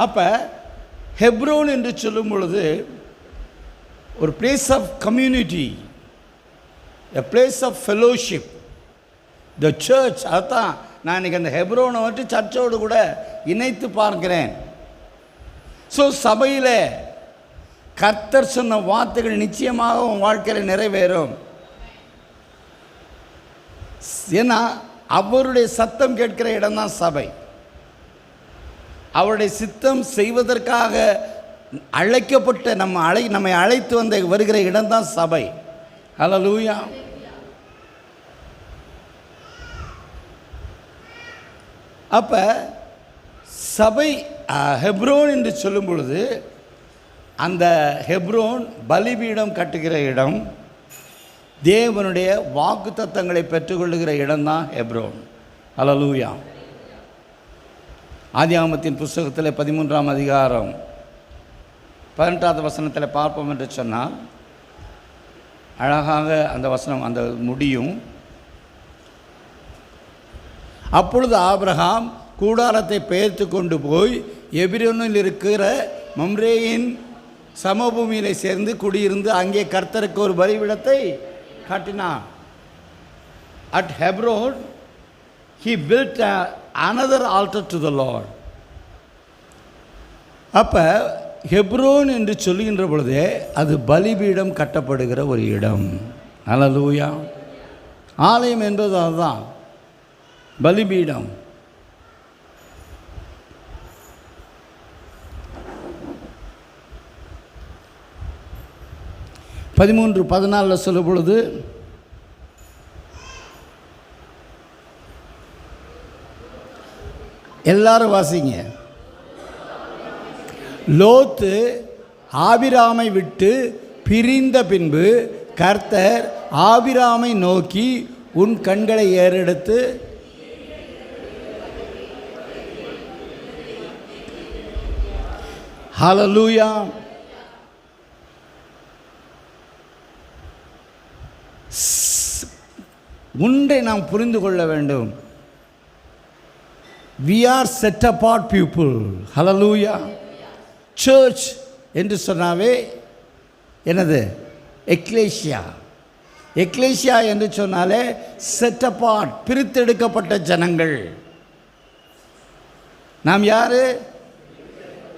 அப்போ ஹெப்ரோன் என்று சொல்லும் பொழுது ஒரு place of community, a place of fellowship, the church. அதுதான் நான் இன்றைக்கி அந்த ஹெப்ரோனை வந்துட்டு சர்ச்சோடு கூட இணைத்து பார்க்கிறேன். ஸோ சபையில் கர்த்தர் சொன்ன வார்த்தைகள் நிச்சயமாக உன் வாழ்க்கையில் நிறைவேறும். ஏன்னா அவருடைய சத்தம் கேட்கிற இடம்தான் சபை. அவருடைய சித்தம் செய்வதற்காக அழைக்கப்பட்ட நம்மை அழைத்து வருகிற இடம்தான் சபை. ஹல்லேலூயா. அப்போ சபை ஹெப்ரோன் என்று சொல்லும் பொழுது அந்த ஹெப்ரோன் பலிபீடம் கட்டுகிற இடம், தேவனுடைய வாக்கு தத்தங்களை பெற்றுக்கொள்ளுகிற இடம்தான் ஹெப்ரோன். ஹல்லேலூயா. ஆதியாகமத்தின் புஸ்தகத்தில் 13ஆம் அதிகாரம் 18வது வசனத்தில் பார்ப்போம் என்று சொன்னால் அழகாக அந்த வசனம் அந்த முடியும். அப்பொழுது ஆபிரகாம் கூடாரத்தை பெயர்த்து கொண்டு போய் எபிரோனில் இருக்கிற மம்ரேயின் சமபூமியில் சேர்ந்து குடியிருந்து அங்கே கர்த்தருக்கு ஒரு பலிபீடத்தை கட்டினான். At Hebron he built another altar to the Lord. அப்போ ஹெப்ரோன் என்று சொல்லுகின்ற பொழுதே அது பலிபீடம் கட்டப்படுகிற ஒரு இடம். ஹல்லேலூயா. ஆலயம் என்பது அதுதான், பலிபீடம். பதிமூன்று 14 சொல்லும் பொழுது எல்லாரும் வாசிங்க. லோத்து ஆபிராமை விட்டு பிரிந்த பின்பு கர்த்தர் ஆபிராமை நோக்கி உன் கண்களை ஏறெடுத்து ஹல்லேலூயா. ஒன்றை நாம் புரிந்து கொள்ள வேண்டும். we are set apart people. Hallelujah. Church என்று சொன்னாவே என்னது? எக்லேசியா. எக்லேசியா என்று சொன்னாலே செட் அப்பார்ட், பிரித்தெடுக்கப்பட்ட ஜனங்கள். நாம் யாரு?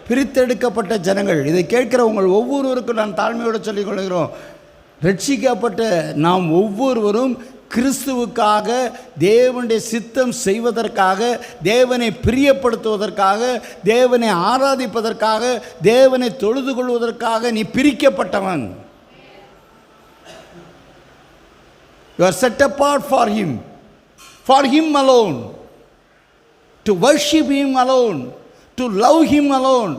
பிரித்தெடுக்கப்பட்ட ஜனங்கள். இதை கேட்கிற உங்கள் ஒவ்வொருவருக்கும் நான் தாழ்மையோடு சொல்லிக் கொள்கிறோம். ரட்சிக்கப்பட்ட நாம் ஒவ்வொருவரும் கிறிஸ்துவுக்காக, தேவனுடைய சித்தம் செய்வதற்காக, தேவனை பிரியப்படுத்துவதற்காக, தேவனை ஆராதிப்பதற்காக, தேவனை தொழுது கொள்வதற்காக நீ பிரிக்கப்பட்டவன். You are set apart for him alone, to worship him alone, to love him alone.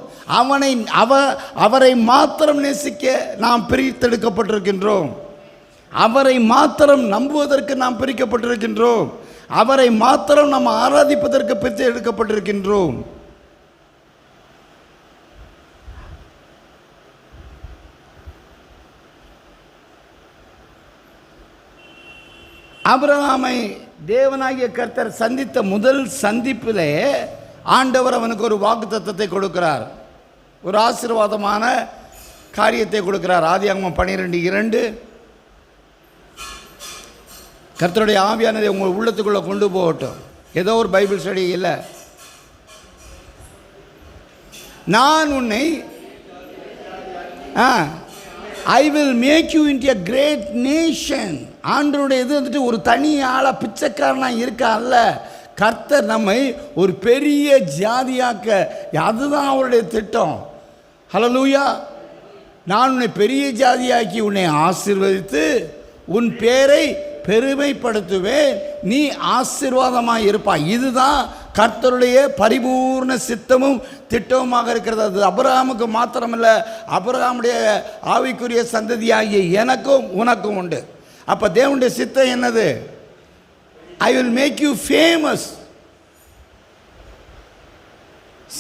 அவரை மாத்திரம் நேசிக்க நாம் பிரித்தெடுக்கப்பட்டிருக்கின்றோம். அவரை மாத்திரம் நம்புவதற்கு நாம் பிரிக்கப்பட்டிருக்கின்றோம். அவரை மாத்திரம் நாம் ஆராதிப்பதற்கு பிரித்து எடுக்கப்பட்டிருக்கின்றோம். ஆபிரகாமை தேவனாகிய கர்த்தர் சந்தித்த முதல் சந்திப்பிலே ஆண்டவர் அவனுக்கு ஒரு வாக்குத்தத்தத்தை கொடுக்கிறார், ஒரு ஆசீர்வாதமான காரியத்தை கொடுக்கிறார். ஆதியாகமம் 12:2 கர்த்தருடைய ஆவியானதை உங்கள் உள்ளத்துக்குள்ளே கொண்டு போகட்டும். ஏதோ ஒரு பைபிள் ஸ்டடி இல்லை. நான் உன்னை I will make you into a great nation. ஆண்டவருடைய இது வந்துட்டு ஒரு தனி ஆளாக பிச்சைக்காரனாக இருக்க அல்ல. கர்த்தர் நம்மை ஒரு பெரிய ஜாதியாக்க, அதுதான் அவருடைய திட்டம். ஹல்லேலூயா. நான் உன்னை பெரிய ஜாதியாக்கி உன்னை ஆசீர்வதித்து உன் பேரை பெருமைப்படுத்துவேன், நீ ஆசீர்வாதமாக இருப்பாய். இதுதான் கர்த்தருடைய பரிபூர்ண சித்தமும் திட்டமுமாக இருக்கிறது. அது அபிரகாமுக்கு மாத்திரமல்ல, அபிரகாமுடைய ஆவிக்குரிய சந்ததியாகிய எனக்கும் உனக்கும் உண்டு. அப்போ தேவனுடைய சித்தம் என்னது? I will make you famous.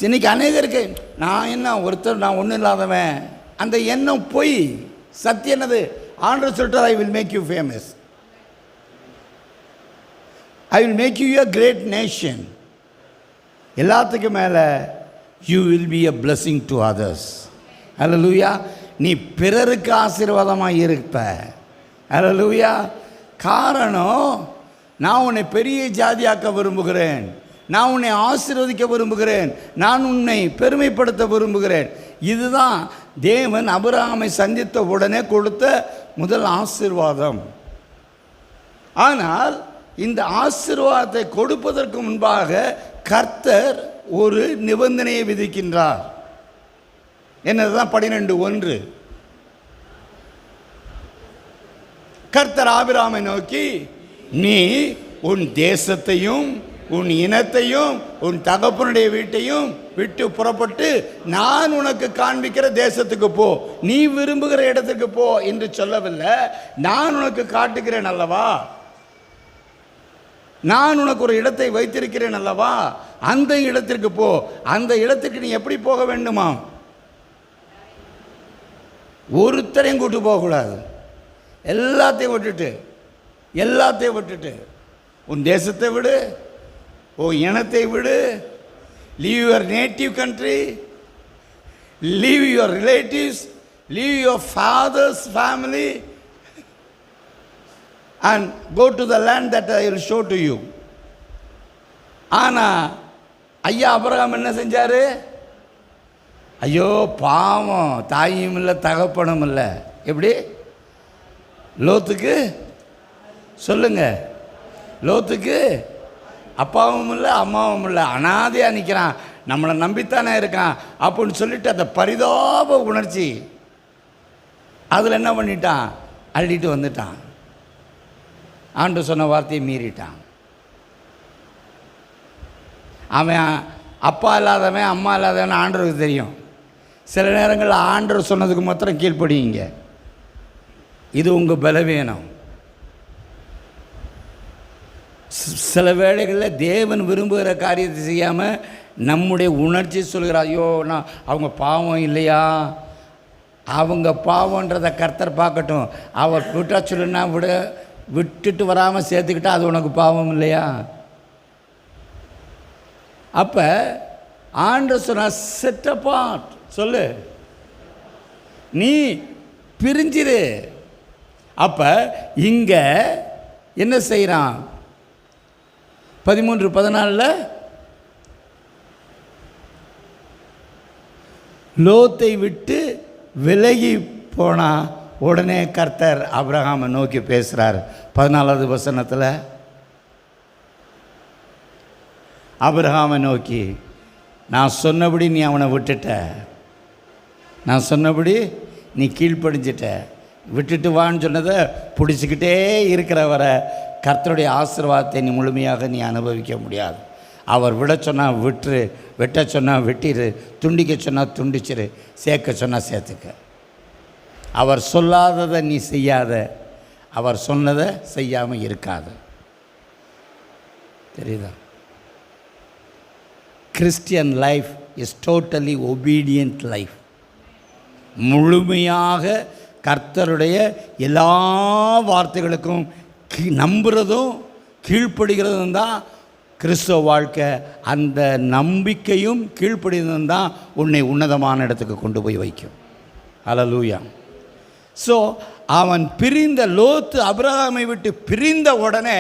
இன்னைக்கு அநேகருக்கு நான் ஒன்றும் இல்லாதவன், அந்த எண்ணம் பொய். சத்தியம் என்னது? ஆண்டவர் சொல்லிட்டார், I will make you famous. I will make you a great nation. எல்லாத்துக்கும் மேலே you will be a blessing to others. ஹல்லேலூயா. நீ பிறருக்கு ஆசீர்வாதமாக இருப்ப. ஹல்லேலூயா. காரணம், நான் உன்னை பெரிய ஜாதியாக்க விரும்புகிறேன், நான் உன்னை ஆசீர்வதிக்க விரும்புகிறேன், நான் உன்னை பெருமைப்படுத்த விரும்புகிறேன். இதுதான் தேவன் ஆபிரகாமை சந்தித்த உடனே கொடுத்த முதல் ஆசீர்வாதம். ஆனால் இந்த ஆசீர்வாதத்தை கொடுப்பதற்கு முன்பாக கர்த்தர் ஒரு நிபந்தனையை விதிக்கின்றார். என்னதுதான் 12:1. கர்த்தர் ஆபிரகாமை நோக்கி, நீ உன் தேசத்தையும் உன் இனத்தையும் உன் தகப்பனுடைய வீட்டையும் விட்டு புறப்பட்டு நான் உனக்கு காண்பிக்கிற தேசத்துக்கு போ, நீ விரும்புகிற இடத்துக்கு போ என்று சொல்லவில்லை. நான் உனக்கு காட்டுகிறேன் அல்லவா, நான் உனக்கு ஒரு இடத்தை வைத்திருக்கிறேன் அல்லவா, அந்த இடத்திற்கு போ. அந்த இடத்துக்கு நீ எப்படி போக வேண்டுமா? ஒருத்தரையும் கூட்டு போகக்கூடாது. எல்லாத்தையும் விட்டுட்டு உன் தேசத்தை விடு, உன் இனத்தை விடு, leave your native country, leave your relatives, leave your father's family and go to the land that I will show to you. ஆனால் ஐயா ஆபிரகாம் என்ன செஞ்சார்? ஐயோ பாவம், தாயும் இல்லை தகப்பனும் இல்லை. எப்படி லோத்துக்கு சொல்லுங்க, லோத்துக்கு அப்பாவும் இல்லை அம்மாவும் இல்லை, அனாதையாக நிற்கிறான், நம்மளை நம்பித்தானே இருக்கான் அப்படின்னு சொல்லிட்டு அந்த பரிதாப உணர்ச்சி அதில் என்ன பண்ணிட்டான்? அள்ளிட்டு வந்துட்டான். ஆண்டவர் சொன்ன வார்த்தையை மீறிட்டான். அவன் அப்பா இல்லாதவன் அம்மா இல்லாதவன் ஆண்டவருக்கு தெரியும். சில நேரங்களில் ஆண்டவர் சொன்னதுக்கு மாத்திரம் கீழ்ப்படியுங்க. இது உங்கள் பலவீனம். சில வேளைகளில் தேவன் விரும்புகிற காரியத்தை செய்யாமல் நம்முடைய உணர்ச்சி சொல்கிறார், ஐயோ நான் அவங்க பாவம் இல்லையா, அவங்க பாவன்றதை கர்த்தர் பார்க்கட்டும், அவர் விட்டா சொல்லுன்னா விட்டுட்டு வராமல் சேர்த்துக்கிட்டா அது உனக்கு பாவம் இல்லையா? அப்போ ஆண்டவர் சொன்ன செட் அபார்ட் சொல்லு, நீ பிரிஞ்சிரு. அப்போ இங்கே என்ன செய்கிறான்? 13:14 லோத்தை விட்டு விலகி போனான். உடனே கர்த்தர் ஆபிரகாமை நோக்கி பேசுகிறார். 14வது வசனத்தில் ஆபிரகாமை நோக்கி, நான் சொன்னபடி நீ அவனை விட்டுட்ட, நான் சொன்னபடி நீ கீழ்ப்படிஞ்சிட்ட, விட்டுட்டு வான்னு சொன்னதை பிடிச்சிக்கிட்டே இருக்கிறவரை கர்த்தருடைய ஆசீர்வாதத்தை நீ முழுமையாக நீ அனுபவிக்க முடியாது. அவர் விட சொன்னால் விட்டுரு, வெட்ட சொன்னால் வெட்டிடு, துண்டிக்க சொன்னால் துண்டிச்சிரு, சேர்க்க சொன்னால் சேர்த்துக்க. அவர் சொல்லாததை நீ செய்யாத, அவர் சொன்னதை செய்யாமல் இருக்காது. தெரியுதா? Christian life is totally obedient life. முழுமையாக கர்த்தருடைய எல்லா வார்த்தைகளுக்கும் நம்புகிறதும் கீழ்ப்படுகிறதும் தான் கிறிஸ்தவ வாழ்க்கை. அந்த நம்பிக்கையும் கீழ்ப்படுகிறதும் தான் உன்னை உன்னதமான இடத்துக்கு கொண்டு போய் வைக்கும். ஹல்லேலூயா. ஸோ அவன் பிரிந்த லோத்து ஆபிரகாமை விட்டு பிரிந்த உடனே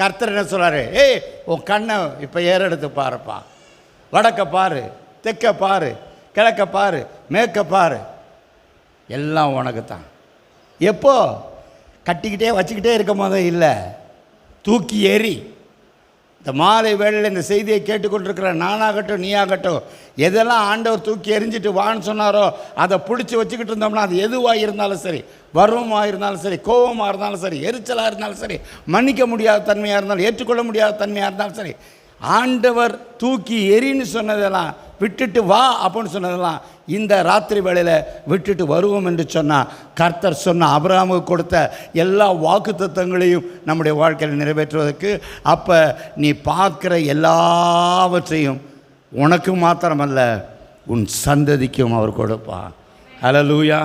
கர்த்தர் என்ன சொல்கிறாரு? ஏய், உன் கண்ணை இப்போ ஏறெடுத்து பாருப்பா, வடக்க பாரு, தெற்க பாரு, கிழக்க பாரு, மேற்க பாரு, எல்லாம் உனக்கு தான். எப்போ? கட்டிக்கிட்டே வச்சுக்கிட்டே இருக்கும் போதே இல்லை, தூக்கி ஏறி. இந்த மாலை வேளையில் இந்த செய்தியை கேட்டுக்கொண்டிருக்கிற நானாகட்டும் நீயாகட்டும், எதெல்லாம் ஆண்டவர் தூக்கி எறிஞ்சிட்டு வான்னு சொன்னாரோ அதை பிடிச்சி வச்சுக்கிட்டு இருந்தோம்னா, அது எதுவாக இருந்தாலும் சரி, வறுமமாக இருந்தாலும் சரி, கோபமாக இருந்தாலும் சரி, எரிச்சலாக இருந்தாலும் சரி, மன்னிக்க முடியாத தன்மையாக இருந்தாலும், ஏற்றுக்கொள்ள முடியாத தன்மையாக இருந்தாலும் சரி, ஆண்டவர் தூக்கி எறின்னு சொன்னதெல்லாம், விட்டுட்டு வா அப்படின்னு சொன்னதெல்லாம் இந்த ராத்திரி வேளையில் விட்டுட்டு வருவோம் என்று சொன்னால், கர்த்தர் சொன்ன ஆபிரகாமுக்கு கொடுத்த எல்லா வாக்குத்தத்தங்களையும் நம்முடைய வாழ்க்கையில் நிறைவேற்றுவதற்கு, அப்போ நீ பார்க்குற எல்லாவற்றையும் உனக்கு மாத்திரமல்ல உன் சந்ததிக்கும் அவர் கொடுப்பார். ஹல்லேலூயா,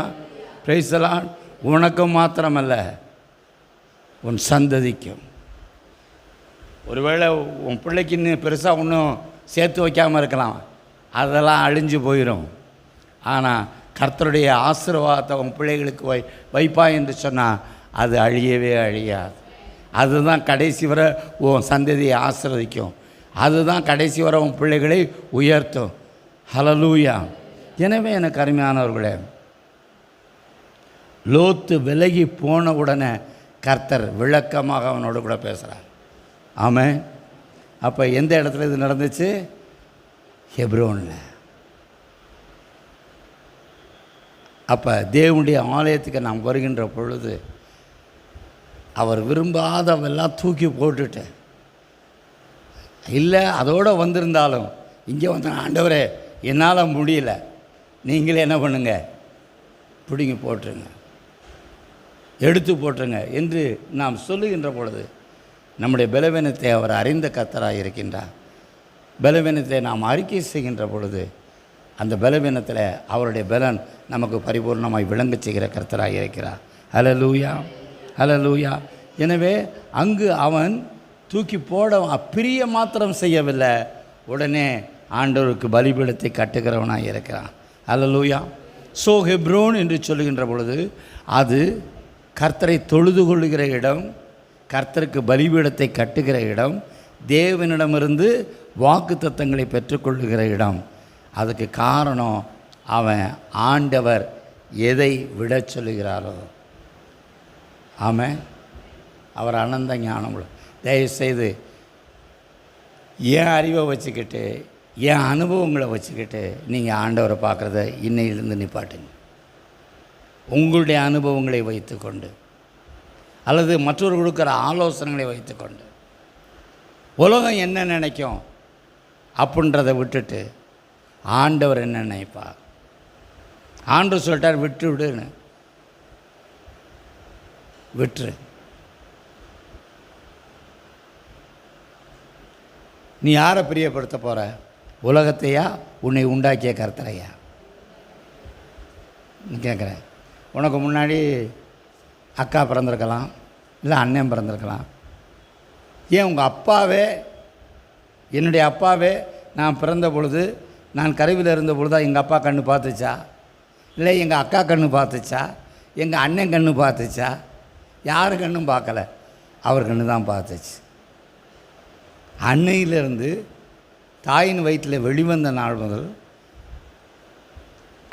பிரைஸ் தி லார்ட். உனக்கு மாத்திரமல்ல உன் சந்ததிக்கும். ஒருவேளை உன் பிள்ளைக்கு இன்னும் பெருசாக ஒன்றும் சேர்த்து வைக்காமல் இருக்கலாம். அதெல்லாம் அழிஞ்சு போயிடும். ஆனால் கர்த்தருடைய ஆசீர்வாதத்தை உன் பிள்ளைகளுக்கு வைப்பா என்று சொன்னால் அது அழியவே அழியாது. அதுதான் கடைசி வரை உன் சந்ததியை ஆசீர்வதிக்கும். அதுதான் கடைசி வரை உன் பிள்ளைகளை உயர்த்தும். ஹல்லேலூயா. எனவே எனக்கு அருமையானவர்களே, லோத்து விலகி போன உடனே கர்த்தர் விளக்கமாக அவனோடு கூட பேசுகிறார். ஆமென். அப்போ எந்த இடத்துல இது நடந்துச்சு? ஹெப்ரோனில். அப்போ தேவனுடைய ஆலயத்துக்கு நாம் வருகின்ற பொழுது அவர் விரும்பாதவெல்லாம் தூக்கி போட்டுட்டு, இல்லை அதோடு வந்திருந்தாலும் இங்கே வந்து ஆண்டவரே என்னால் முடியல, நீங்களே என்ன பண்ணுங்க, பிடிங்கி போட்டுருங்க, எடுத்து போட்டுருங்க என்று நாம் சொல்லுகின்ற பொழுது நம்முடைய பலவீனத்தை அவர் அறிந்த கர்த்தராக இருக்கின்றார். பலவீனத்தை நாம் அறிக்கை செய்கின்ற பொழுது அந்த பலவீனத்தில் அவருடைய பலன் நமக்கு பரிபூர்ணமாய் விளங்க செய்கிற கர்த்தராக இருக்கிறார். ஹல்லேலூயா, ஹல்லேலூயா. எனவே அங்கு அவன் தூக்கி போட பிரிய மாத்திரம் செய்யவில்லை, உடனே ஆண்டவருக்கு பலிபீடத்தை கட்டுகிறவனாக இருக்கிறான். ஹல்லேலூயா. ஸோ ஹெப்ரோன் என்று சொல்லுகின்ற பொழுது அது கர்த்தரை தொழுது கொள்ளுகிற இடம், கர்த்தருக்கு பலிபீடத்தை கட்டுகிற இடம், தேவனிடமிருந்து வாக்குத்தத்தங்களை பெற்றுக்கொள்ளுகிற இடம். அதுக்கு காரணம் அவன் ஆண்டவர் எதை விட சொல்லுகிறாரோ. ஆமாம், அவர் அனந்த ஞானம். தயவுசெய்து என் அறிவை வச்சுக்கிட்டு என் அனுபவங்களை வச்சுக்கிட்டு நீங்கள் ஆண்டவரை பார்க்குறத இன்னையிலிருந்து நிப்பாட்டுங்க. உங்களுடைய அனுபவங்களை வைத்துக்கொண்டு அல்லது மற்றவர்கள் கொடுக்குற ஆலோசனைகளை வைத்துக்கொண்டு உலகம் என்ன நினைக்கும் அப்படின்றதை விட்டுட்டு ஆண்டவர் என்ன நினைப்பார். ஆண்டவர் சொல்லிட்டார் விட்டு விடுன்னு, விட்டுரு. நீ யாரை பிரியப்படுத்த போகிற? உலகத்தையா உன்னை உண்டாக்கிய கர்த்தரையா? கேட்குறேன். உனக்கு முன்னாடி அக்கா பிறந்திருக்கலாம், இல்லை அண்ணன் பிறந்திருக்கலாம். ஏன் உங்கள் அப்பாவே, என்னுடைய அப்பாவே நான் பிறந்த பொழுது, நான் கருவில் இருந்த பொழுது எங்கள் அப்பா கண்ணு பார்த்துச்சா, இல்லை எங்கள் அக்கா கண்ணு பார்த்துச்சா, எங்கள் அண்ணன் கண்ணு பார்த்துச்சா? யார் கண்ணும் பார்க்கல, அவர் கண்ணு தான் பார்த்துச்சு. அன்னையிலிருந்து தாயின் வயிற்றில் வெளிவந்த நாள் முதல்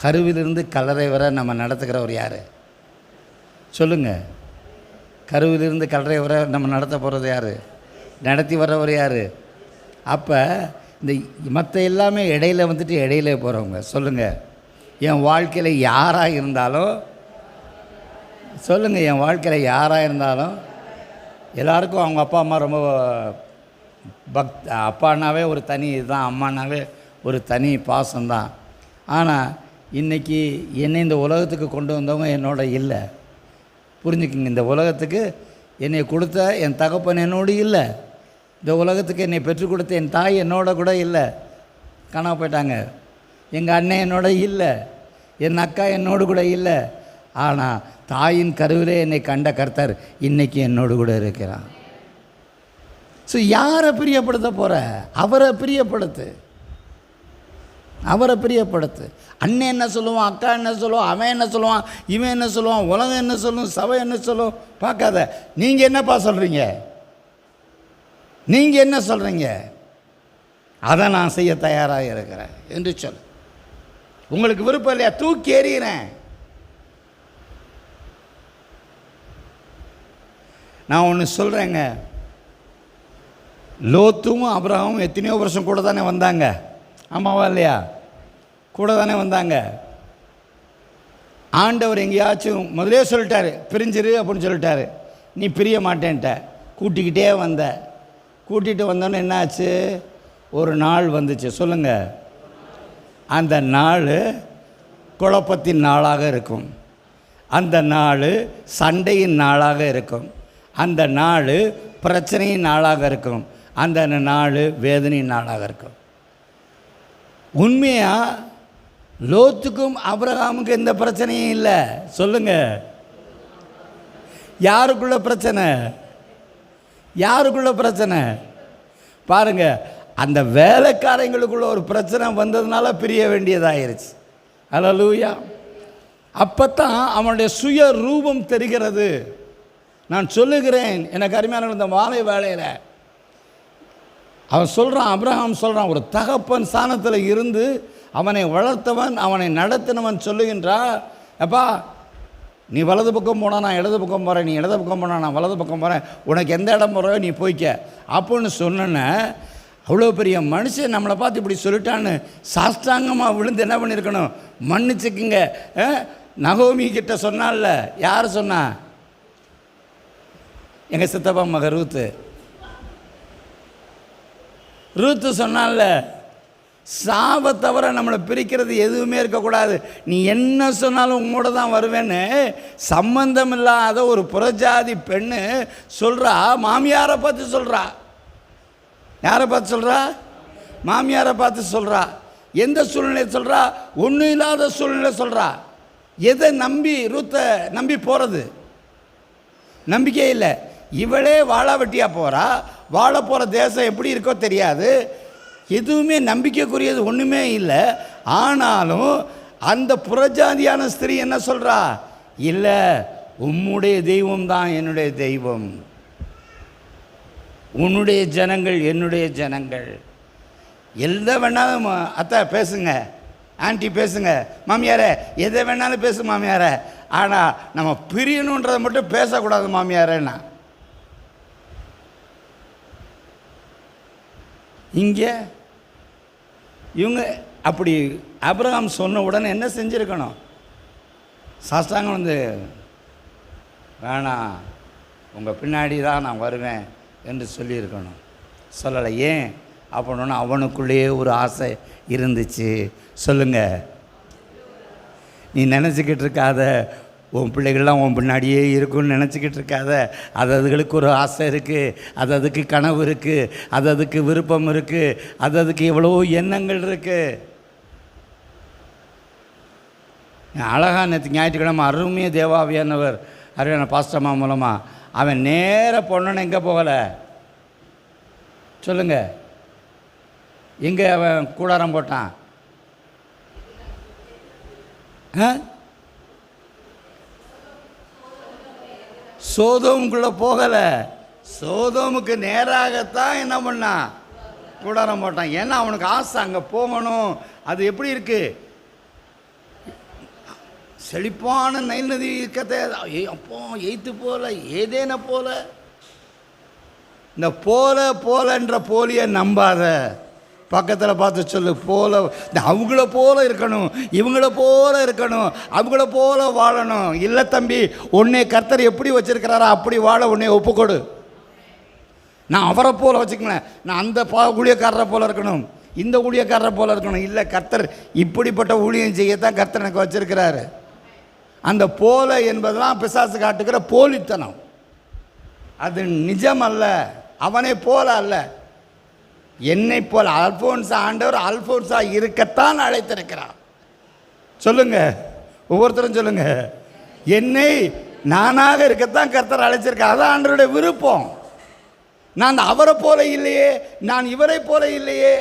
கருவிலிருந்து கல்லறை வரை நம்ம நடத்துகிறவர் யார் சொல்லுங்கள்? கருவிலிருந்து கல்லறை வரை நம்ம நடத்த போகிறது யார்? நடத்தி வர்றவர் யார்? அப்போ இந்த மற்ற எல்லாமே இடையில வந்துட்டு இடையில போகிறவங்க. சொல்லுங்கள், என் வாழ்க்கையில் யாராக இருந்தாலும் சொல்லுங்கள், என் வாழ்க்கையில் யாராக இருந்தாலும் எல்லாருக்கும் அவங்க அப்பா அம்மா ரொம்ப அப்பானாவே ஒரு தனி இதுதான், அம்மானாவே ஒரு தனி பாசம்தான். ஆனால் இன்றைக்கி என்னை இந்த உலகத்துக்கு கொண்டு வந்தவங்க என்னோட இல்லை. புரிஞ்சுக்குங்க, இந்த உலகத்துக்கு என்னை கொடுத்த என் தகப்பன் என்னோடு இல்லை. இந்த உலகத்துக்கு என்னை பெற்றுக் கொடுத்த என் தாய் என்னோட கூட இல்லை, காணாம போயிட்டாங்க. எங்கள் அண்ணன் என்னோட இல்லை, என் அக்கா என்னோடு கூட இல்லை. ஆனால் தாயின் கருவிலே என்னை கண்ட கர்த்தர் இன்றைக்கி என்னோடு கூட இருக்கிறான். ஸோ யாரை பிரியப்படுத்த போகிற? அவரை பிரியப்படுத்து, அவரை பிரியப்படுத்து. அண்ணன் என்ன சொல்லுவான், அக்கா என்ன சொல்லுவான், அவன் என்ன சொல்லுவான், இவன் என்ன சொல்லுவான், உலகம் என்ன சொல்லும், சபை என்ன சொல்லும் பார்க்காத. நீங்கள் என்னப்பா சொல்கிறீங்க, நீங்கள் என்ன சொல்கிறீங்க, அதை நான் செய்ய தயாராக இருக்கிறேன் என்று சொல். உங்களுக்கு விருப்பம் இல்லையா, தூக்கி எறிகிறேன். நான் ஒன்று சொல்கிறேங்க, லோத்தும் அப்ரஹாமும் எத்தனையோ வருஷம் கூட தானே வந்தாங்க, ஆமாவா இல்லையா? கூட தானே வந்தாங்க. ஆண்டவர் எங்கேயாச்சும் முதலே சொல்லிட்டாரு பிரிஞ்சிரு அப்படின்னு சொல்லிட்டாரு. நீ பிரிய மாட்டேன்ட்ட, கூட்டிக்கிட்டே வந்த. கூட்டிகிட்டு வந்தோன்னே என்ன ஆச்சு? ஒரு நாள் வந்துச்சு. சொல்லுங்கள், அந்த நாள் குழப்பத்தின் நாளாக இருக்கும், அந்த நாள் சண்டையின் நாளாக இருக்கும், அந்த நாள் பிரச்சனையின் நாளாக இருக்கும், அந்த நாள் வேதனையின் நாளாக இருக்கும். உண்மையாக லோத்துக்கும் அப்ரஹாமுக்கும் எந்த பிரச்சனையும் இல்லை. சொல்லுங்கள், யாருக்குள்ள பிரச்சனை? யாருக்குள்ள பிரச்சனை? பாருங்கள், அந்த வேலைக்காரங்களுக்குள்ள ஒரு பிரச்சனை வந்ததுனால பிரிய வேண்டியதாயிருச்சு. அல்லேலூயா. அப்போத்தான் அவனுடைய சுய ரூபம் தெரிகிறது. நான் சொல்லுகிறேன் எனக்கு அருமையான இந்த மாலை வேளையில் அவன் சொல்கிறான், அப்ரஹாம் சொல்கிறான், ஒரு தகப்பன் ஸ்தானத்தில் இருந்து அவனை வளர்த்தவன் அவனை நடத்தினவன் சொல்லுகின்றான், அப்பா நீ வலது பக்கம் போனால் நான் இடது பக்கம் போகிறேன், நீ இடது பக்கம் போனால் நான் வலது பக்கம் போகிறேன், உனக்கு எந்த இடம் போகிறோ நீ போய்க்க அப்படின்னு சொன்னேன்னு அவ்வளோ பெரிய மனுஷன் நம்மளை பார்த்து இப்படி சொல்லிட்டான்னு சாஷ்டாங்கமாக விழுந்து என்ன பண்ணியிருக்கணும், மன்னிச்சுக்குங்க. நகோமி கிட்ட சொன்னால, யார் சொன்னா? எங்கள் சித்தப்பா மக ரூத்து சொன்னால, சாவை தவிர நம்மளை பிரிக்கிறது எதுவுமே இருக்கக்கூடாது, நீ என்ன சொன்னாலும் உங்களோட தான் வருவேன்னு சம்பந்தம் இல்லாத ஒரு புறஜாதி பெண்ணு சொல்கிறா. மாமியாரை பார்த்து சொல்கிறா. யாரை பார்த்து சொல்கிறா? மாமியாரை பார்த்து சொல்கிறா. எந்த சூழ்நிலை சொல்கிறா? ஒன்றும் இல்லாத சூழ்நிலை சொல்கிறா. எதை நம்பி ரூத்தை நம்பி போகிறது? நம்பிக்கையே இல்லை. இவளே வாழா வெட்டியாக போகிறா. வாழ போகிற தேசம் எப்படி இருக்கோ தெரியாது. எதுவுமே நம்பிக்கைக்குரியது ஒன்றுமே இல்லை. ஆனாலும் அந்த புறஜாதியான ஸ்திரீ என்ன சொல்கிறா? இல்லை, உம்முடைய தெய்வம் தான் என்னுடைய தெய்வம், உன்னுடைய ஜனங்கள் என்னுடைய ஜனங்கள். எதை வேணாலும் அத்தை பேசுங்க, ஆன்ட்டி பேசுங்க, மாமியாரே எதை வேணாலும் பேசு மாமியாரே, ஆனால் நம்ம பிரியணுன்றதை மட்டும் பேசக்கூடாது மாமியாரேன்னா. இங்கே இவங்க அப்படி ஆபிரகாம் சொன்ன உடனே என்ன செஞ்சுருக்கணும்? சாஸ்தாங்கம் வந்து வேணாம், உங்கள் பின்னாடி தான் நான் வருவேன் என்று சொல்லியிருக்கணும். சொல்லலை. ஏன் அப்படின்னா அவனுக்குள்ளேயே ஒரு ஆசை இருந்துச்சு. சொல்லுங்கள். நீ நினச்சிக்கிட்டு இருக்காத உன் பிள்ளைகள்லாம் உன் பின்னாடியே இருக்குன்னு நினச்சிக்கிட்டு இருக்காத. அதுகளுக்கு ஒரு ஆசை இருக்குது, அதுக்கு கனவு இருக்குது, அதுக்கு விருப்பம் இருக்குது, அதுக்கு எவ்வளோ எண்ணங்கள் இருக்குது. அழகா நேற்று ஞாயிற்றுக்கிழமை அருமையாக தேவாவியானவர் அருமையான பாஸ்டம்மா மூலமாக அவன் நேராக பொண்ணு எங்கே போகலை? சொல்லுங்கள். எங்கே அவன் கூடாரம் போட்டான்? சோதோமுக்குள்ளே போகலை. சோதோமுக்கு நேராகத்தான் என்ன பண்ணான்? கூடாரம் போட்டான். ஏன்னா அவனுக்கு ஆசை அங்கே போகணும். அது எப்படி இருக்கு? செழிப்பான நைல் நதி இருக்கத்தை அப்போ எய்த்து போல ஏதேன போல. இந்த போலன்ற போலியை நம்பாத. பக்கத்தில் பார்த்து சொல்லு, போல அவங்கள போல இருக்கணும், இவங்கள போல இருக்கணும், அவங்கள போல வாழணும். இல்லை தம்பி, உன்னை கர்த்தர் எப்படி வச்சிருக்கிறாரோ அப்படி வாழ உன்னை ஒப்புக்கொடு. நான் அவரை போல வச்சுக்கலேன், நான் அந்த ஊழியக்காரரை போல இருக்கணும், இந்த ஊழியக்காரரை போல இருக்கணும். இல்லை, கர்த்தர் இப்படிப்பட்ட ஊழியம் செய்யத்தான் கர்த்தர் எனக்கு வச்சிருக்கிறாரு. அந்த போல என்பதெல்லாம் பிசாசு காட்டுக்கிற போலித்தனம். அது நிஜம் அல்ல. அவனை போல அல்ல, என்னை போல. அல்போன்சா ஆண்டவர் அல்போன்சா இருக்கத்தான் அழைத்திருக்கிறார். சொல்லுங்க, ஒவ்வொருத்தரும் சொல்லுங்க. என்னை நானாக இருக்கத்தான் கர்த்தர் அழைச்சிருக்கார். அதான் ஆண்டவருடைய விருப்பம். நான் அவரை போல இல்லையே, நான் இவரை போல இல்லையே.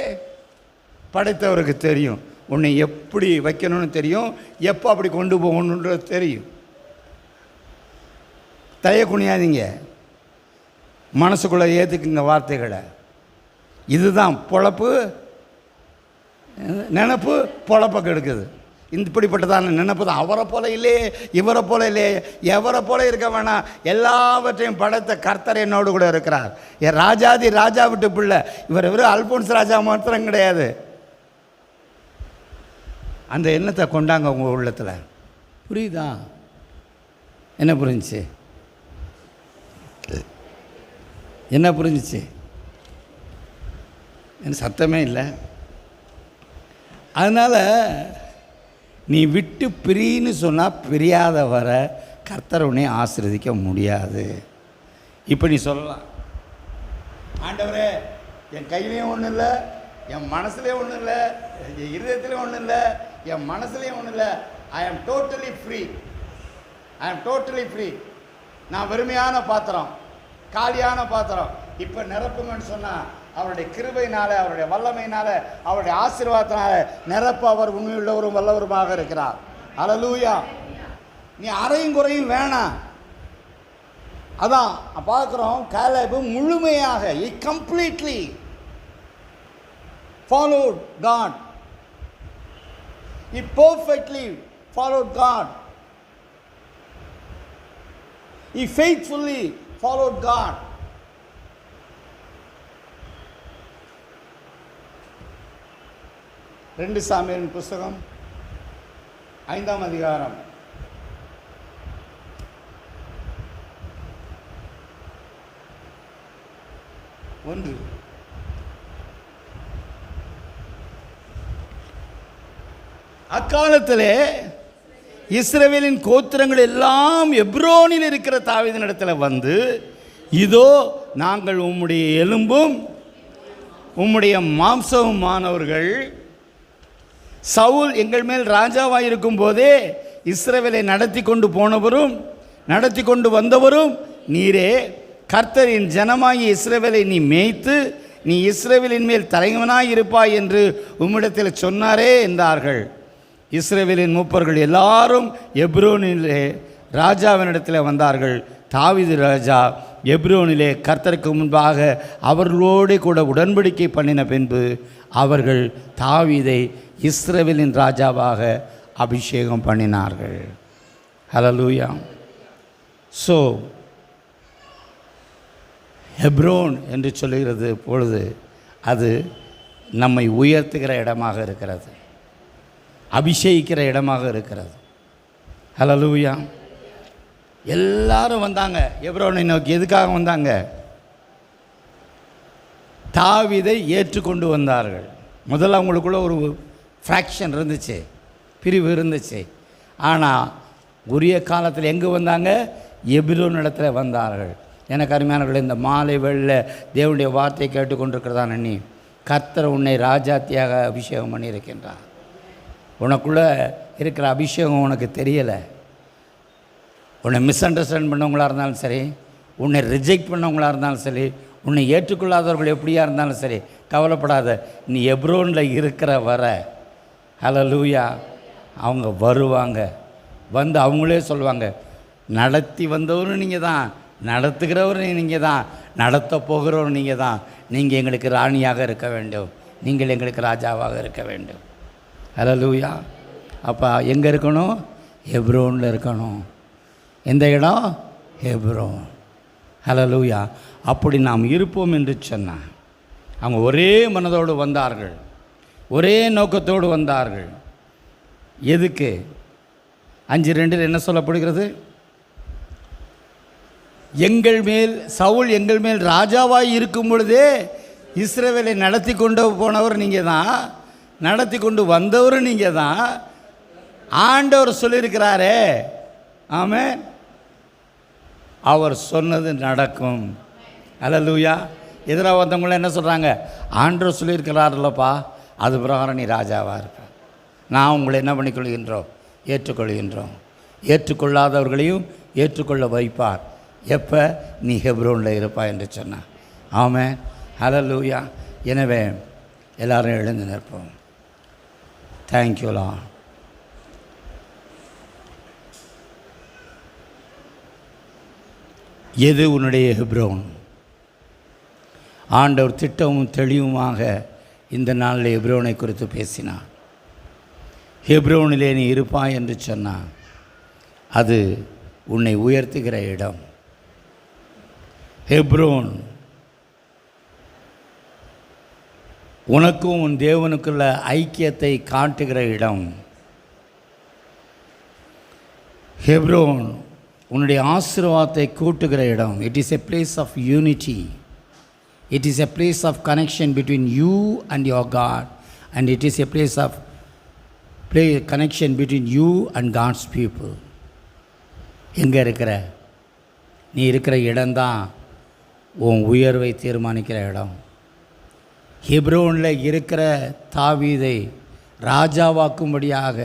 படைத்தவருக்கு தெரியும் உன்னை எப்படி வைக்கணும்னு தெரியும், எப்போ அப்படி கொண்டு போகணுன்றது தெரியும். தய குனியாதீங்க, மனசுக்குள்ளே ஏற்றுக்குங்க வார்த்தைகளை. இதுதான் பொழப்பு. நினப்பு பொழப்பை கெடுக்குது. இப்படிப்பட்டதான நினப்பு தான். அவரை போல இல்லையே, இவரை போல இல்லையே, எவரை போல இருக்க வேணாம். எல்லாவற்றையும் படைத்த கர்த்தர் என்னோடு கூட இருக்கிறார். என் ராஜாதி ராஜா விட்டு பிள்ளை. இவர் அல்போன்ஸ் ராஜா மாத்திரம் கிடையாது. அந்த எண்ணத்தை கொண்டாங்க உங்கள் உள்ளத்தில். புரியுதா? என்ன புரிஞ்சிச்சு? என்ன புரிஞ்சிச்சு? எனக்கு சத்தமே இல்லை. அதனால் நீ விட்டு பிரின்னு சொன்னால் பிரியாத வர கர்த்தர் உன்னை ஆசீர்வதிக்க முடியாது. இப்போ நீ சொல்லலாம், ஆண்டவரே என் கையிலையும் ஒன்றும் இல்லை, என் மனசுலேயும் ஒன்றும் இல்லை, என் இருதயத்துலேயும் ஒன்றும் இல்லை, என் மனசுலேயும் ஒன்றும் இல்லை. ஐ ஆம் டோட்டலி ஃப்ரீ. ஐ ஆம் டோட்டலி ஃப்ரீ. நான் வெறுமையான பாத்திரம், காலியான பாத்திரம். இப்போ நிரப்புங்கன்னு சொன்னால் அவருடைய கிருபையினால, அவருடைய வல்லமையினால, அவருடைய ஆசீர்வாதத்தினால நிரப்ப அவர் உண்மையுள்ளவரும் வல்லவருமாக இருக்கிறார். அல்லேலூயா. நீ அரையும் குறையும் வேணாம். அதான் பார்க்குறோம், காலேபு முழுமையாக he completely followed God. He perfectly followed God. He faithfully followed God. ரெண்டு சாமுவேலின் புஸ்தகம் 5ஆம் அதிகாரம் 1. அக்காலத்திலே இஸ்ரவேலின் கோத்திரங்கள் எல்லாம் எப்ரோனில் இருக்கிற தாவீதின் இடத்துல வந்து, இதோ நாங்கள் உம்முடைய எலும்பும் உம்முடைய மாம்சமுமானவர்கள், சவுல் எங்கள் மேல் ராஜாவாயிருக்கும் போதே இஸ்ரவேலை நடத்தி கொண்டு போனவரும் நடத்தி கொண்டு வந்தவரும் நீரே. கர்த்தரின் ஜனமாகிய இஸ்ரவேலை நீ மேய்த்து நீ இஸ்ரவேலின் மேல் தலைவனாய் இருப்பாய் என்று உம்மிடத்தில் சொன்னாரே என்றார்கள். இஸ்ரவேலின் மூப்பர்கள் எல்லாரும் எப்ரோனிலே ராஜாவினிடத்தில் வந்தார்கள். தாவீது ராஜா எப்ரோனிலே கர்த்தருக்கு முன்பாக அவர்களோடு கூட உடன்படிக்கை பண்ணின பின்பு அவர்கள் தாவீதை இஸ்ரவேலின் ராஜாவாக அபிஷேகம் பண்ணினார்கள். ஹல்லேலூயா. ஸோ ஹெப்ரோன் என்று சொல்லுகிறது பொழுது அது நம்மை உயர்த்துகிற இடமாக இருக்கிறது, அபிஷேகிக்கிற இடமாக இருக்கிறது. ஹல்லேலூயா. எல்லாரும் வந்தாங்க எப்ரோனை நோக்கி. எதுக்காக வந்தாங்க? தாவீதை ஏற்றுக்கொண்டு வந்தார்கள். முதல்ல அவங்களுக்குள்ள ஒரு ஃப்ராக்ஷன் இருந்துச்சு, பிரிவு இருந்துச்சு. ஆனால் உரிய காலத்தில் எங்கே வந்தாங்க? எப்ரோன் இடத்துல வந்தார்கள். எனக்கு அருமையானவர்கள், இந்த மாலை வேளையில் தேவனுடைய வார்த்தையை கேட்டுக்கொண்டிருக்கிறதான நீ, கர்த்தர் உன்னை ராஜாத்தியாக அபிஷேகம் பண்ணியிருக்கின்றார். உனக்குள்ளே இருக்கிற அபிஷேகம் உனக்கு தெரியலை. உன்னை மிஸ் அண்டர்ஸ்டாண்ட் பண்ணவங்களாக இருந்தாலும் சரி, உன்னை ரிஜெக்ட் பண்ணவங்களாக இருந்தாலும் சரி, உன்னை ஏற்றுக்கொள்ளாதவர்கள் எப்படியா இருந்தாலும் சரி, கவலைப்படாத. நீ எப்ரோனில் இருக்கிற வர, ஹல்லேலூயா, அவங்க வருவாங்க. வந்து அவங்களே சொல்லுவாங்க, நடத்தி வந்தவரும் நீங்கள் தான், நடத்துகிறவரும் நீங்கள் தான், நடத்த போகிறவரும் நீங்கள் தான். நீங்கள் எங்களுக்கு ராணியாக இருக்க வேண்டும், நீங்கள் எங்களுக்கு ராஜாவாக இருக்க வேண்டும். ஹல்லேலூயா. அப்போ எங்கே இருக்கணும்? ஹெப்ரோனில் இருக்கணும். எந்த இடம்? ஹெப்ரோன். ஹல்லேலூயா. அப்படி நாம் இருப்போம் என்று சொன்னான். அவங்க ஒரே மனதோடு வந்தார்கள், ஒரே நோக்கத்தோடு வந்தார்கள். எதுக்கு? 5:2 என்ன சொல்லப்படுகிறது? எங்கள் மேல் சவுல் எங்கள் மேல் ராஜாவாய் இருக்கும் பொழுதே இஸ்ரவேலை நடத்தி கொண்டு போனவர் நீங்கள் தான், நடத்தி கொண்டு வந்தவர் நீங்கள் தான். ஆண்டவர் சொல்லியிருக்கிறாரே, ஆமென், அவர் சொன்னது நடக்கும். ஹல்லேலூயா. எதிராக வந்தவங்கள என்ன சொல்கிறாங்க? ஆண்டவர் சொல்லியிருக்கிறார்லப்பா, அது பிரகாரம் நீ ராஜாவாக இருக்க. நான் உங்களை என்ன பண்ணிக்கொள்கின்றோம்? ஏற்றுக்கொள்கின்றோம். ஏற்றுக்கொள்ளாதவர்களையும் ஏற்றுக்கொள்ள வைப்பார். எப்போ? நீ ஹெப்ரோனில் இருப்பா என்று சொன்னார். ஆமென். ஹல்லேலூயா. எனவே எல்லாரும் எழுந்து நிற்போம். Thank you Lord. எது உன்னுடைய ஹெப்ரோன்? ஆண்டவர் திட்டமும் தெளிவுமாக இந்த நாளில் ஹெப்ரோனை குறித்து பேசினார். ஹெப்ரோனிலே நீ இருப்பாய் என்று சொன்னார். அது உன்னை உயர்த்துகிற இடம். ஹெப்ரோன் உனக்கும் உன் தேவனுக்குள்ள ஐக்கியத்தை காட்டுகிற இடம். ஹெப்ரோன் உன்னுடைய ஆசீர்வாதத்தை கூட்டுகிற இடம். It is a place of unity. It is a place of connection between you and your God, and it is a place of connection between you and God's people. எங்கே இருக்கிற? நீ இருக்கிற இடம்தான் உன் உயர்வை தீர்மானிக்கிற இடம். ஹெப்ரோனில் இருக்கிற தாவீதை ராஜாவாக்கும்படியாக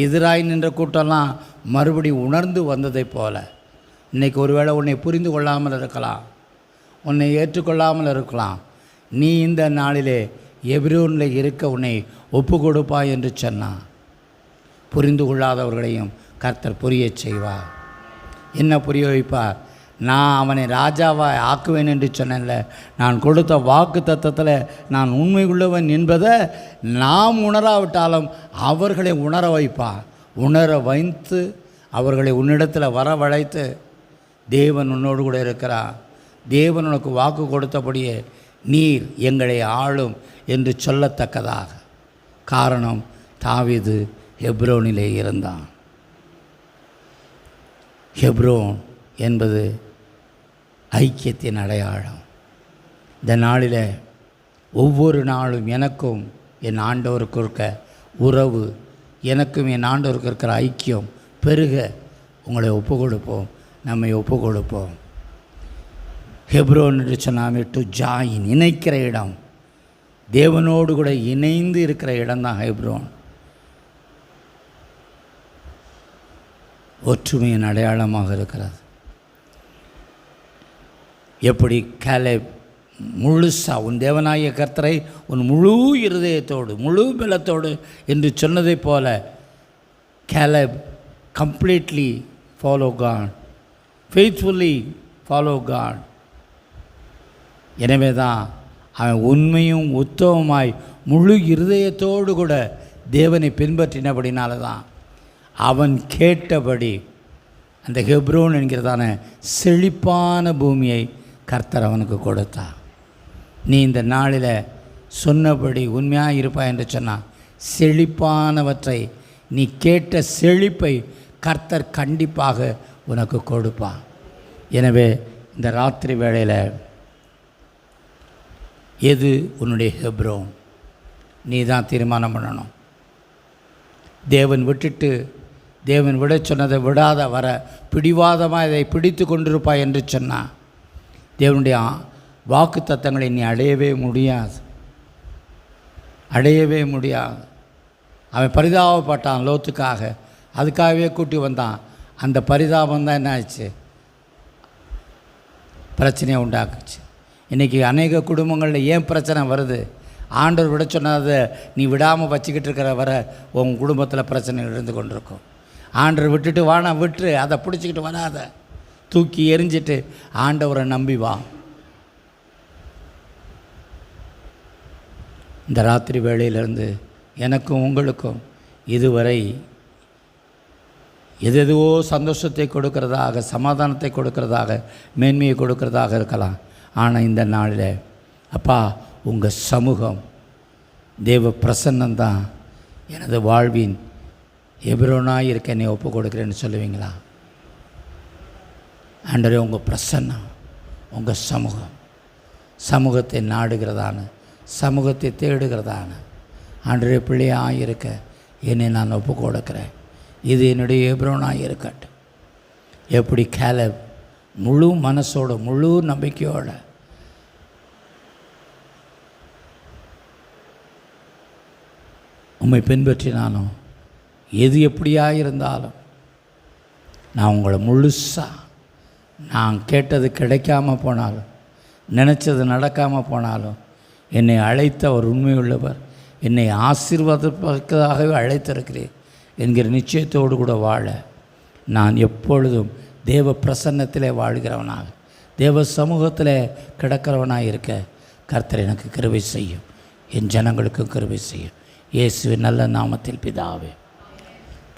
எதிராய் நின்ற கூட்டம்லாம் மறுபடி உணர்ந்து வந்ததை போல இன்றைக்கி ஒருவேளை உன்னை புரிந்து கொள்ளாமல் இருக்கலாம், உன்னை ஏற்றுக்கொள்ளாமல் இருக்கலாம். நீ இந்த நாளிலே எபிரோனில் இருக்க உன்னை ஒப்பு கொடுப்பாய் என்று சொன்னான். புரிந்து கொள்ளாதவர்களையும் கர்த்தர் புரிய செய்வார். என்ன புரிய வைப்பார்? நான் அவனை ராஜாவாக ஆக்குவேன் என்று சொன்னேன்ல, நான் கொடுத்த வாக்கு தத்தத்தில் நான் உண்மை உள்ளவன் என்பதை நாம் உணராவிட்டாலும் அவர்களை உணர வைப்பார். உணர வைத்து அவர்களை உன்னிடத்தில் வரவழைத்து, தேவன் உன்னோடு கூட இருக்கிறார், தேவன் உனக்கு வாக்கு கொடுத்தபடியே நீர் எங்களை ஆளும் என்று சொல்லத்தக்கதாக. காரணம், தாவீது ஹெப்ரோனிலே இருந்தான். ஹெப்ரோன் என்பது ஐக்கியத்தின் அடையாளம். இந்த நாளில் ஒவ்வொரு நாளும் எனக்கும் என் ஆண்டவருக்கு இருக்க உறவு, எனக்கும் என் ஆண்டவருக்கு இருக்கிற ஐக்கியம் பெருக உங்களை ஒப்பு கொடுப்போம், நம்மை ஒப்பு கொடுப்போம். ஹெப்ரோன் என்று சொன்னாமே டு ஜாயின், இணைக்கிற இடம், தேவனோடு கூட இணைந்து இருக்கிற இடம்தான் ஹெப்ரோன். ஒற்றுமையின் அடையாளமாக இருக்கிறது. எப்படி காலேப் முழுசாக உன் தேவனாகிய கர்த்தரை உன் முழு இருதயத்தோடு முழு பலத்தோடு என்று சொன்னதைப் போல Caleb completely follow God, faithfully follow God. எனவே தான் அவன் உண்மையும் உத்தமமாய் முழு இருதயத்தோடு கூட தேவனை பின்பற்றினபடினால தான் அவன் கேட்டபடி அந்த ஹெப்ரோன் என்கிறதான செழிப்பான பூமியை கர்த்தர் அவனுக்கு கொடுத்தார். நீ இந்த நாளில் சொன்னபடி உண்மையாக இருப்பாய் என்று சொன்னால் செழிப்பானவற்றை, நீ கேட்ட செழிப்பை கர்த்தர் கண்டிப்பாக உனக்கு கொடுப்பார். எனவே இந்த ராத்திரி வேளையில் எது உன்னுடைய ஹெப்ரோன்? நீ தான் தீர்மானம் பண்ணணும். தேவன் விட சொன்னதை விடாத வர பிடிவாதமாக இதை பிடித்து கொண்டிருப்பாய் என்று சொன்னான். தேவனுடைய வாக்கு தத்தங்களை நீ அடையவே முடியாது. அவன் பரிதாபப்பட்டான் லோத்துக்காக, அதுக்காகவே கூட்டி வந்தான். அந்த பரிதாபம் தான் என்ன ஆச்சு? பிரச்சனையை உண்டாக்குச்சு. இன்றைக்கி அநேக குடும்பங்களில் ஏன் பிரச்சனை வருது? ஆண்டவர் விட சொன்னதை நீ விடாமல் வச்சுக்கிட்டு இருக்கிற வர உன் குடும்பத்தில் பிரச்சனை இருந்து கொண்டிருக்கும். ஆண்டவர் விட்டுட்டு வானா விட்டுரு, அதை பிடிச்சிக்கிட்டு வராத, தூக்கி எரிஞ்சிட்டு ஆண்டவரை நம்பி வா. இந்த ராத்திரி வேளையிலிருந்து எனக்கும் உங்களுக்கும் இதுவரை எதுவோ சந்தோஷத்தை கொடுக்கிறதாக, சமாதானத்தை கொடுக்கிறதாக, மேன்மையை கொடுக்கிறதாக இருக்கலாம். ஆனால் இந்த நாளில் அப்பா, உங்கள் சமூகம், தேவ பிரசன்னந்தான் எனது வாழ்வின் எபிரோனாக இருக்க என்னை ஒப்பு கொடுக்குறேன்னு சொல்லுவீங்களா? ஆண்டவரே, உங்கள் பிரசன்னம், உங்கள் சமூகத்தை நாடுகிறதான, சமூகத்தை தேடுகிறதான ஆண்டவரே, பிள்ளையாக இருக்க என்னை நான் ஒப்பு கொடுக்குறேன். இது என்னுடைய எபிரோனாக இருக்கட்டும். எப்படி காலேப் முழு மனசோடு முழு நம்பிக்கையோடு உம்மை பின்பற்றினாலும், எது எப்படியாக இருந்தாலும் நான் உங்களை முழுசாக, நான் கேட்டது கிடைக்காம போனாலும், நினச்சது நடக்காமல் போனாலும், என்னை அழைத்த ஒரு உண்மையுள்ளவர், என்னை ஆசீர்வாதப்பதற்காகவே அழைத்திருக்கிறேன் என்கிற நிச்சயத்தோடு கூட வாழ நான் எப்பொழுதும் தேவ பிரசன்னத்திலே வாழ்கிறவனாக, தேவ சமூகத்தில் கிடக்கிறவனாக இருக்க கர்த்தர் எனக்கு கிருபை செய்யும், என் ஜனங்களுக்கும் கிருபை செய்யும். இயேசுவின் நல்ல நாமத்தில் பிதாவே.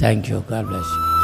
தேங்க்யூ. God bless you.